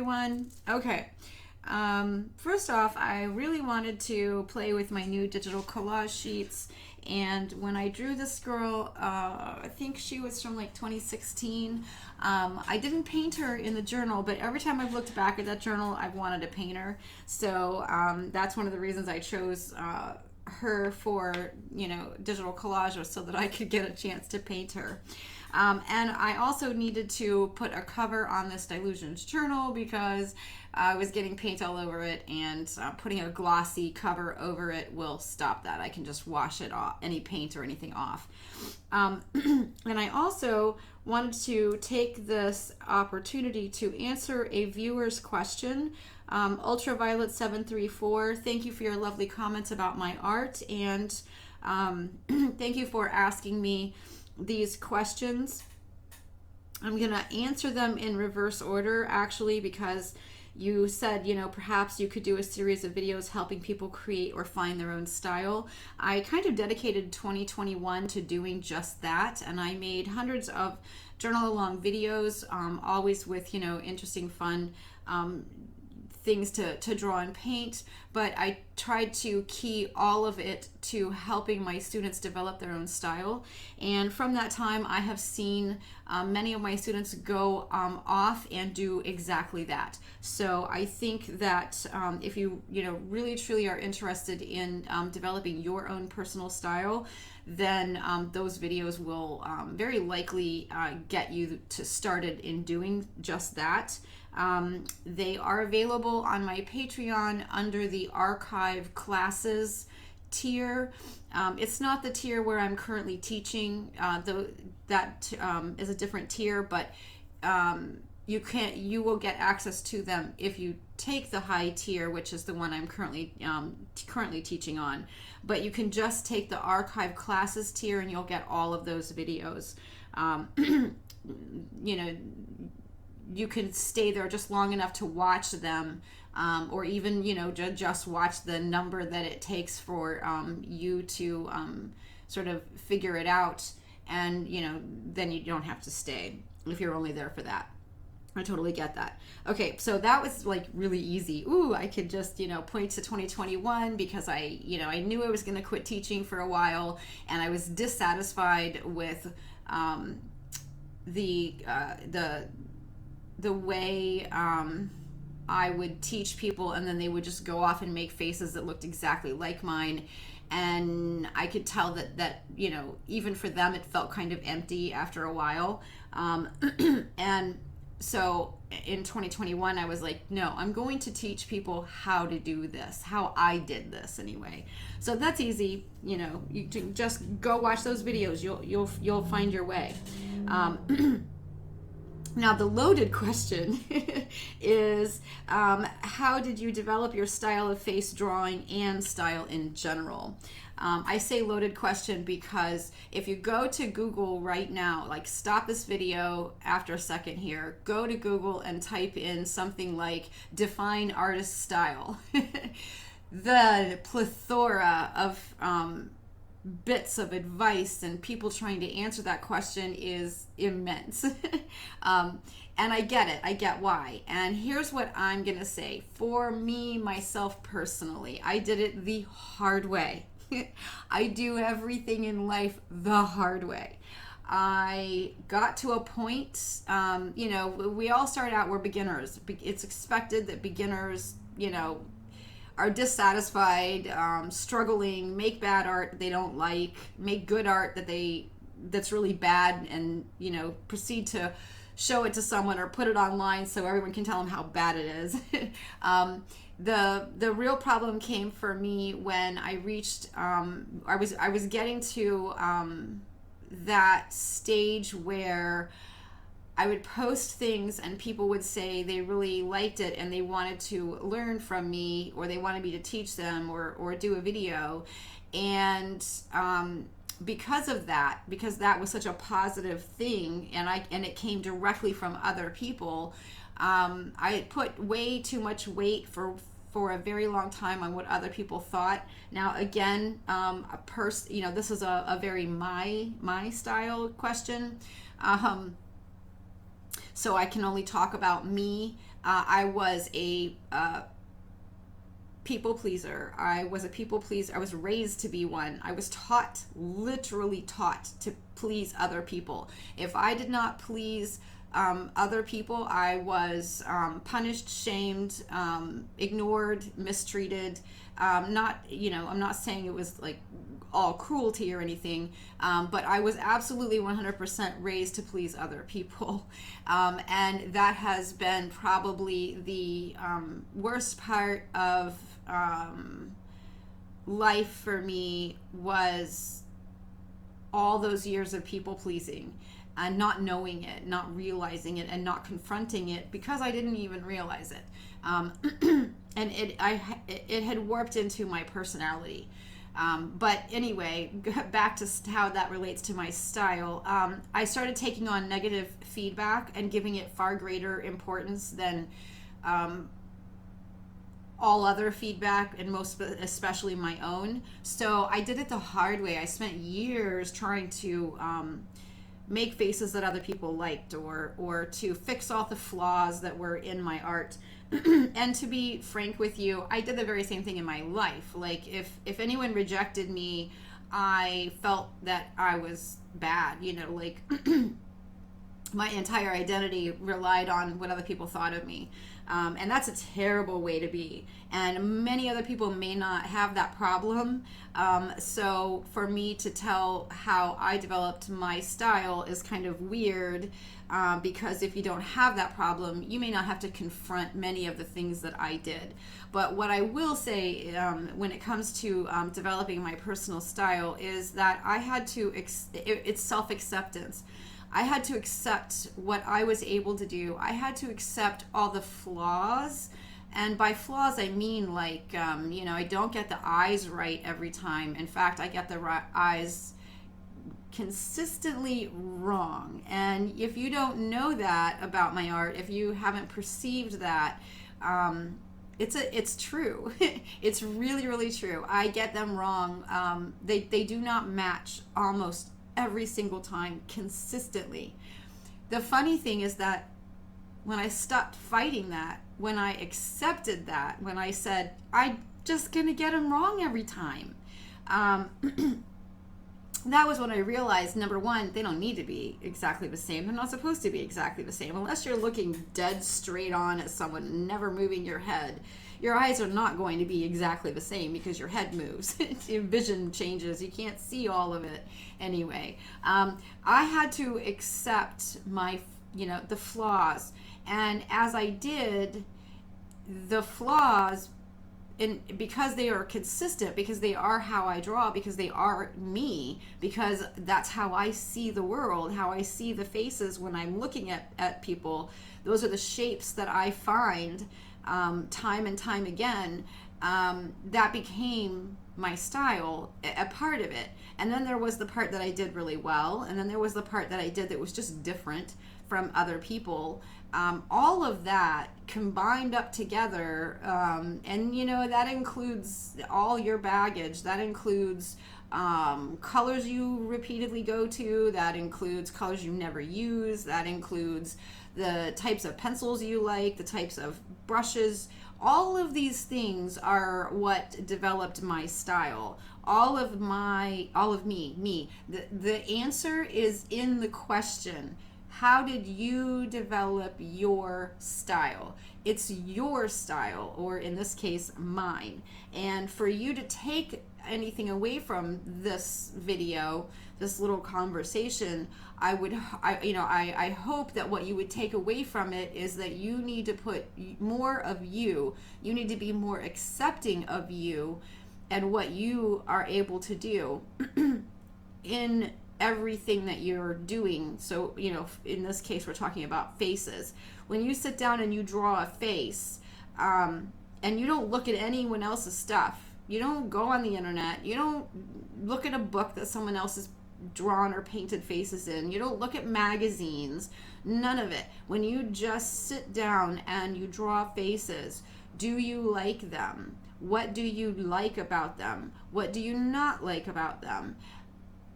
everyone. Okay. First off, I really wanted to play with my new digital collage sheets. And when I drew this girl, I think she was from like 2016. I didn't paint her in the journal, but every time I've looked back at that journal, I've wanted to paint her. So that's one of the reasons I chose her for, digital collage, was so that I could get a chance to paint her. And I also needed to put a cover on this Dylusions journal because I was getting paint all over it, and putting a glossy cover over it will stop that. I can just wash it off, any paint or anything off. And I also wanted to take this opportunity to answer a viewer's question. Ultraviolet 734, thank you for your lovely comments about my art, and thank you for asking me these questions. I'm going to answer them in reverse order, actually, because you said, perhaps you could do a series of videos helping people create or find their own style. I kind of dedicated 2021 to doing just that, and I made hundreds of journal-along videos, always with, interesting, fun things to draw and paint, but I tried to key all of it to helping my students develop their own style. And from that time, I have seen many of my students go off and do exactly that. So I think that if you really truly are interested in developing your own personal style, then those videos will very likely get you to started in doing just that. They are available on my Patreon under the archive classes tier. It's not the tier where I'm currently teaching, though that is a different tier, but you will get access to them if you take the high tier, which is the one I'm currently teaching on. But you can just take the archive classes tier and you'll get all of those videos. You can stay there just long enough to watch them, or even just watch the number that it takes for you to sort of figure it out, and then you don't have to stay if you're only there for that. I totally get that. Okay, so that was like really easy. Ooh, I could just point to 2021 because I knew I was going to quit teaching for a while, and I was dissatisfied with the way I would teach people, and then they would just go off and make faces that looked exactly like mine, and I could tell that even for them it felt kind of empty after a while, and so in 2021 I was like, no, I'm going to teach people how to do this, how I did this anyway. So that's easy. You can just go watch those videos. You'll find your way. Now, the loaded question is, how did you develop your style of face drawing and style in general? I say loaded question because if you go to Google right now, like stop this video after a second here, go to Google and type in something like define artist style. The plethora of bits of advice and people trying to answer that question is immense. And I get it. I get why. And here's what I'm going to say. For me, myself personally, I did it the hard way. I do everything in life the hard way. I got to a point, we all start out, we're beginners. It's expected that beginners, are dissatisfied, struggling, make bad art that they don't like, make good art that's really bad, and proceed to show it to someone or put it online so everyone can tell them how bad it is. The real problem came for me when I reached I was getting to that stage where I would post things and people would say they really liked it and they wanted to learn from me, or they wanted me to teach them or do a video. And because that was such a positive thing, and it came directly from other people, I had put way too much weight for a very long time on what other people thought. Now again, this is a very my style question. So I can only talk about me, I was a people pleaser. I was a people pleaser. I was raised to be one. I was taught, literally taught, to please other people. If I did not please other people, I was punished, shamed, ignored, mistreated. Not, I'm not saying it was like all cruelty or anything, but I was absolutely 100% raised to please other people. And that has been probably the worst part of life for me, was all those years of people pleasing and not knowing it, not realizing it, and not confronting it because I didn't even realize it. And it had warped into my personality. But anyway, back to how that relates to my style. I started taking on negative feedback and giving it far greater importance than all other feedback, and most especially my own. So I did it the hard way. I spent years trying to make faces that other people liked, or to fix all the flaws that were in my art. And to be frank with you, I did the very same thing in my life. Like if anyone rejected me, I felt that I was bad, like my entire identity relied on what other people thought of me. And that's a terrible way to be. And many other people may not have that problem. So for me to tell how I developed my style is kind of weird, because if you don't have that problem, you may not have to confront many of the things that I did. But what I will say when it comes to developing my personal style is that I had to, it's self-acceptance. I had to accept what I was able to do. I had to accept all the flaws. And by flaws, I mean like, I don't get the eyes right every time. In fact, I get the eyes consistently wrong. And if you don't know that about my art, if you haven't perceived that, it's true. It's really, really true. I get them wrong. They do not match almost every single time consistently. The funny thing is that when I stopped fighting that, when I accepted that, when I said, I'm just gonna get them wrong every time, that was when I realized, number one, they don't need to be exactly the same. They're not supposed to be exactly the same. Unless you're looking dead straight on at someone, never moving your head, your eyes are not going to be exactly the same because your head moves. Your vision changes. You can't see all of it anyway. I had to accept the flaws. And as I did, the flaws, and because they are consistent, because they are how I draw, because they are me, because that's how I see the world, how I see the faces when I'm looking at people, those are the shapes that I find time and time again, that became my style, a part of it. And then there was the part that I did really well, and then there was the part that I did that was just different from other people. All of that combined up together, and that includes all your baggage. That includes colors you repeatedly go to. That includes colors you never use. That includes the types of pencils you like, the types of brushes. All of these things are what developed my style. All of me. The answer is in the question. How did you develop your style? It's your style, or in this case, mine. And for you to take anything away from this video, this little conversation, I hope that what you would take away from it is that you need to put more of you. You need to be more accepting of you and what you are able to do in everything that you're doing. So, in this case, we're talking about faces. When you sit down and you draw a face, and you don't look at anyone else's stuff, you don't go on the internet, you don't look at a book that someone else has drawn or painted faces in, you don't look at magazines, none of it. When you just sit down and you draw faces, do you like them? What do you like about them? What do you not like about them?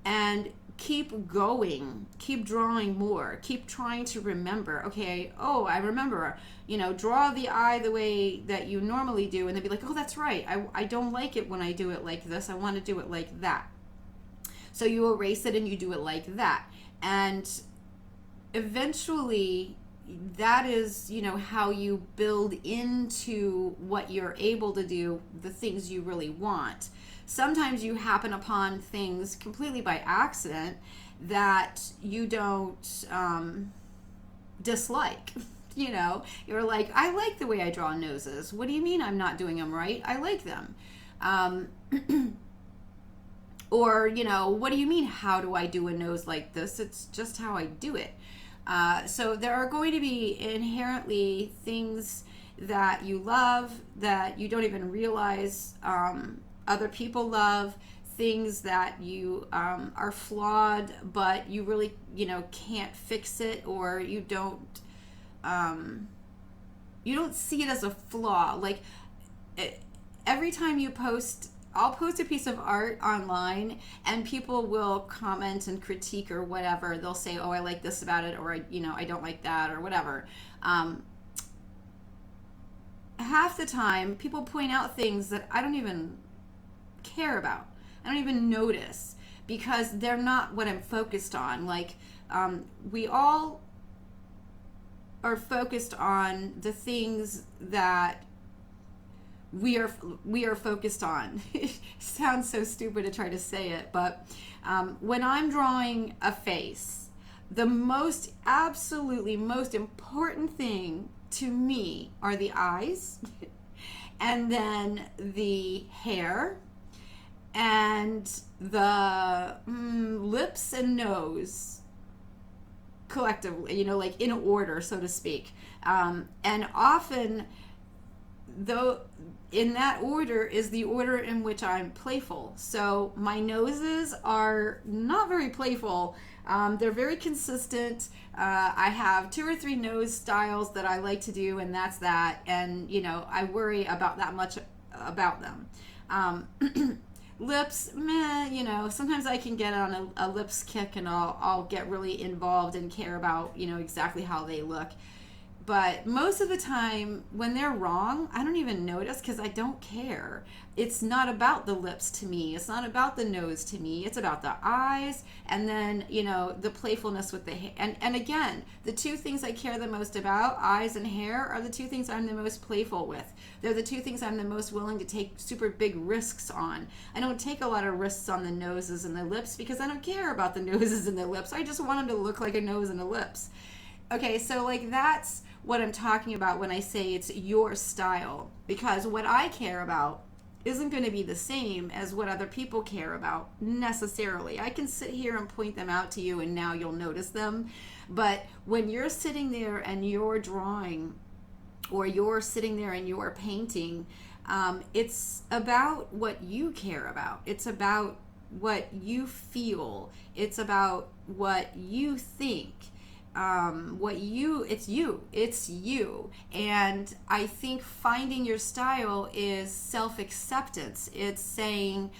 And keep going, keep drawing more, keep trying to remember, okay, oh, I remember, draw the eye the way that you normally do, and then be like, oh, that's right, I don't like it when I do it like this, I want to do it like that. So you erase it and you do it like that. And eventually that is, how you build into what you're able to do, the things you really want. Sometimes you happen upon things completely by accident that you don't dislike. You're like, I like the way I draw noses. What do you mean I'm not doing them right? I like them. Or, what do you mean, how do I do a nose like this? It's just how I do it. So there are going to be inherently things that you love that you don't even realize other people love, things that you are flawed, but you really, can't fix it, or you don't see it as a flaw. Like every time you post, I'll post a piece of art online and people will comment and critique or whatever. They'll say, oh, I like this about it, or I don't like that, or whatever. Half the time people point out things that I don't even care about. I don't even notice, because they're not what I'm focused on. Like we all are focused on the things that we are focused on. It sounds so stupid to try to say it, but when I'm drawing a face, the absolutely most important thing to me are the eyes, and then the hair, and the lips and nose collectively, like in order, so to speak. And often, though, in that order is the order in which I'm playful. So my noses are not very playful. They're very consistent. I have 2 or 3 nose styles that I like to do, and that's that. And, I worry about that much about them. Lips, meh, sometimes I can get on a lips kick and I'll get really involved and care about, exactly how they look. But most of the time, when they're wrong, I don't even notice, because I don't care. It's not about the lips to me. It's not about the nose to me. It's about the eyes, and then, the playfulness with the hair. And again, the 2 things I care the most about, eyes and hair, are the 2 things I'm the most playful with. They're the 2 things I'm the most willing to take super big risks on. I don't take a lot of risks on the noses and the lips, because I don't care about the noses and the lips. I just want them to look like a nose and a lips. Okay, so that's what I'm talking about when I say it's your style, because what I care about isn't going to be the same as what other people care about necessarily. I can sit here and point them out to you and now you'll notice them, but when you're sitting there and you're drawing, or you're sitting there and you're painting, it's about what you care about. It's about what you feel. It's about what you think. It's you. And I think finding your style is self-acceptance. It's saying,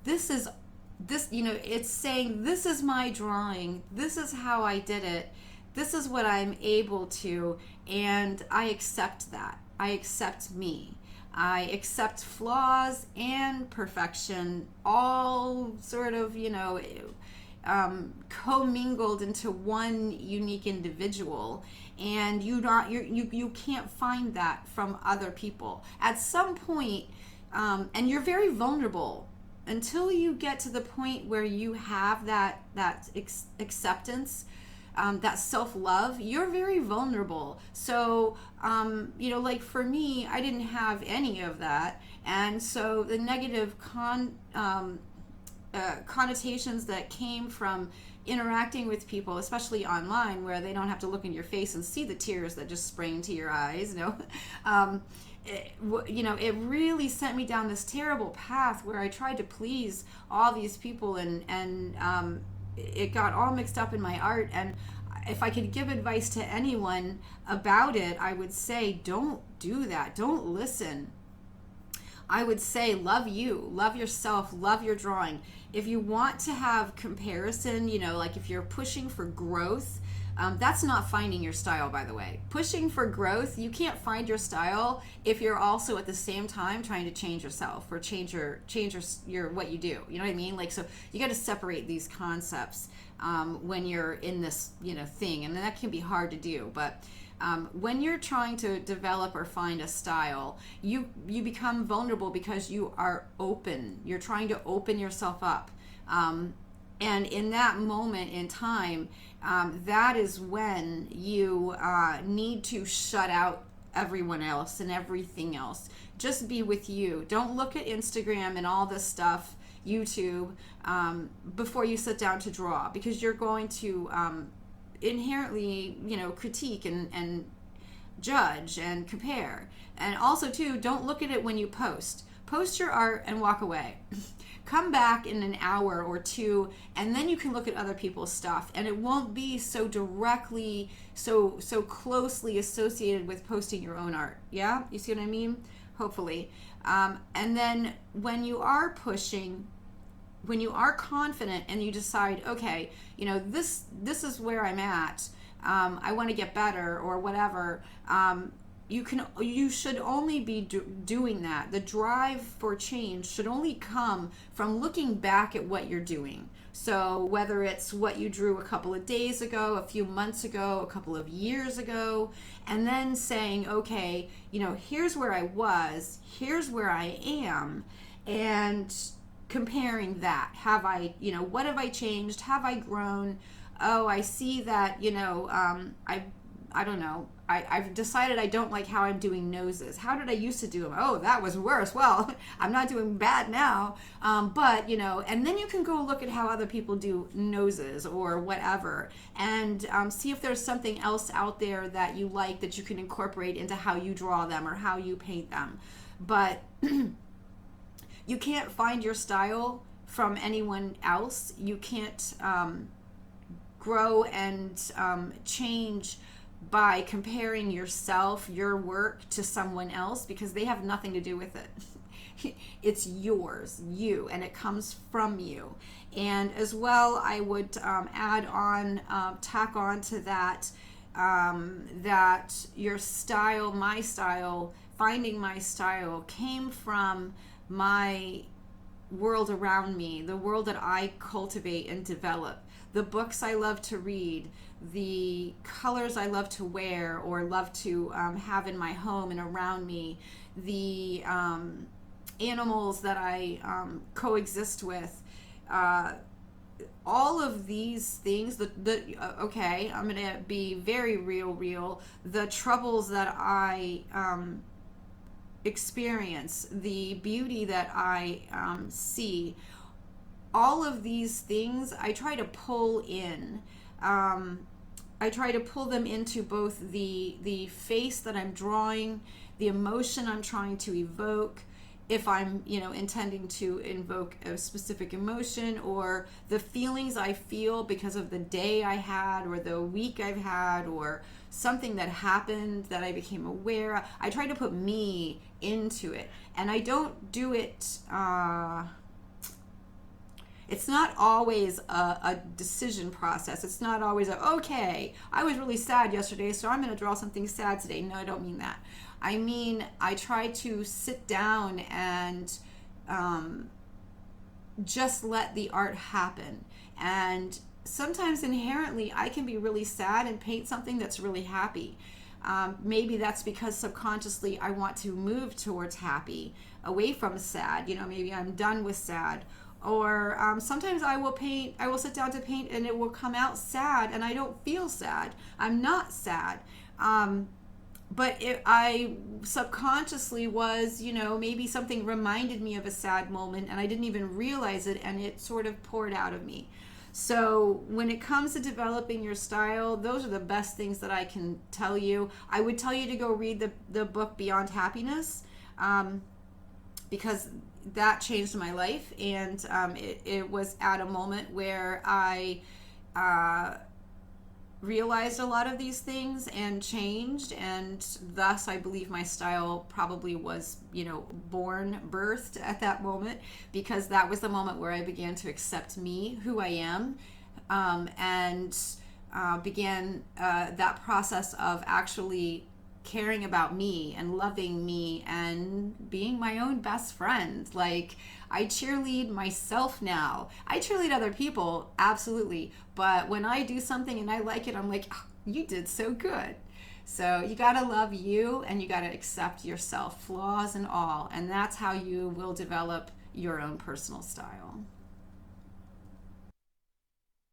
it's saying, this is my drawing, this is how I did it, this is what I'm able to, and I accept that. I accept me. I accept flaws and perfection, all sort of, commingled into one unique individual, and you can't find that from other people at some point, and you're very vulnerable until you get to the point where you have that acceptance, that self-love. You're very vulnerable. So like for me, I didn't have any of that, and so the negative connotations that came from interacting with people, especially online, where they don't have to look in your face and see the tears that just spring to your eyes. It really sent me down this terrible path where I tried to please all these people, and it got all mixed up in my art. And if I could give advice to anyone about it, I would say, don't do that. Don't listen. I would say love you, love yourself, love your drawing. If you want to have comparison, like if you're pushing for growth, that's not finding your style, by the way. Pushing for growth, you can't find your style if you're also at the same time trying to change yourself or change your what you do. You know what I mean? Like, so you got to separate these concepts when you're in this thing, and that can be hard to do. But when you're trying to develop or find a style, you become vulnerable because you are open. You're trying to open yourself up. And in that moment in time, that is when you need to shut out everyone else and everything else. Just be with you. Don't look at Instagram and all this stuff, YouTube, before you sit down to draw, because you're going to inherently, critique and judge and compare. And also, too, don't look at it when you post. Post your art and walk away. Come back in an hour or two, and then you can look at other people's stuff, and it won't be so directly, so closely associated with posting your own art. Yeah, you see what I mean? Hopefully. And then when you are pushing, when you are confident and you decide, okay, this is where I'm at, I want to get better or whatever, you should only be doing that. The drive for change should only come from looking back at what you're doing. So whether it's what you drew a couple of days ago, a few months ago, a couple of years ago, and then saying, okay, here's where I was, here's where I am, and comparing that. Have I, what have I changed? Have I grown? Oh, I see that, I don't know. I've decided I don't like how I'm doing noses. How did I used to do them? Oh, that was worse. Well, I'm not doing bad now. But, and then you can go look at how other people do noses or whatever, and see if there's something else out there that you like that you can incorporate into how you draw them or how you paint them. But you can't find your style from anyone else. You can't grow and change by comparing yourself, your work, to someone else, because they have nothing to do with it. It's yours, you, and it comes from you. And as well, I would add on, tack on to that, that your style, my style, finding my style came from my world around me, the world that I cultivate and develop, the books I love to read, the colors I love to wear or love to have in my home and around me, the animals that I coexist with, all of these things, okay, I'm going to be very real, the troubles that I experience, the beauty that I see, all of these things I try to pull in. I try to pull them into both the face that I'm drawing, the emotion I'm trying to evoke, if I'm intending to invoke a specific emotion, or the feelings I feel because of the day I had or the week I've had or something that happened that I became aware of. I try to put me into it, and I don't do it it's not always a decision process. It's not always okay, I was really sad yesterday, so I'm going to draw something sad today. No, I don't mean that. I mean, I try to sit down and just let the art happen. And sometimes inherently I can be really sad and paint something that's really happy. Maybe that's because subconsciously I want to move towards happy, away from sad. Maybe I'm done with sad. Or sometimes I will sit down to paint and it will come out sad and I don't feel sad. I'm not sad. But I subconsciously was, maybe something reminded me of a sad moment and I didn't even realize it, and it sort of poured out of me. So when it comes to developing your style, those are the best things that I can tell you. I would tell you to go read the book Beyond Happiness, because that changed my life, and it was at a moment where I realized a lot of these things and changed, and thus I believe my style probably was, birthed at that moment, because that was the moment where I began to accept me, who I am, and began that process of actually caring about me and loving me and being my own best friend. Like, I cheerlead myself now. I cheerlead other people, absolutely. But when I do something and I like it, I'm like, "Oh, you did so good." So you got to love you, and you got to accept yourself, flaws and all. And that's how you will develop your own personal style.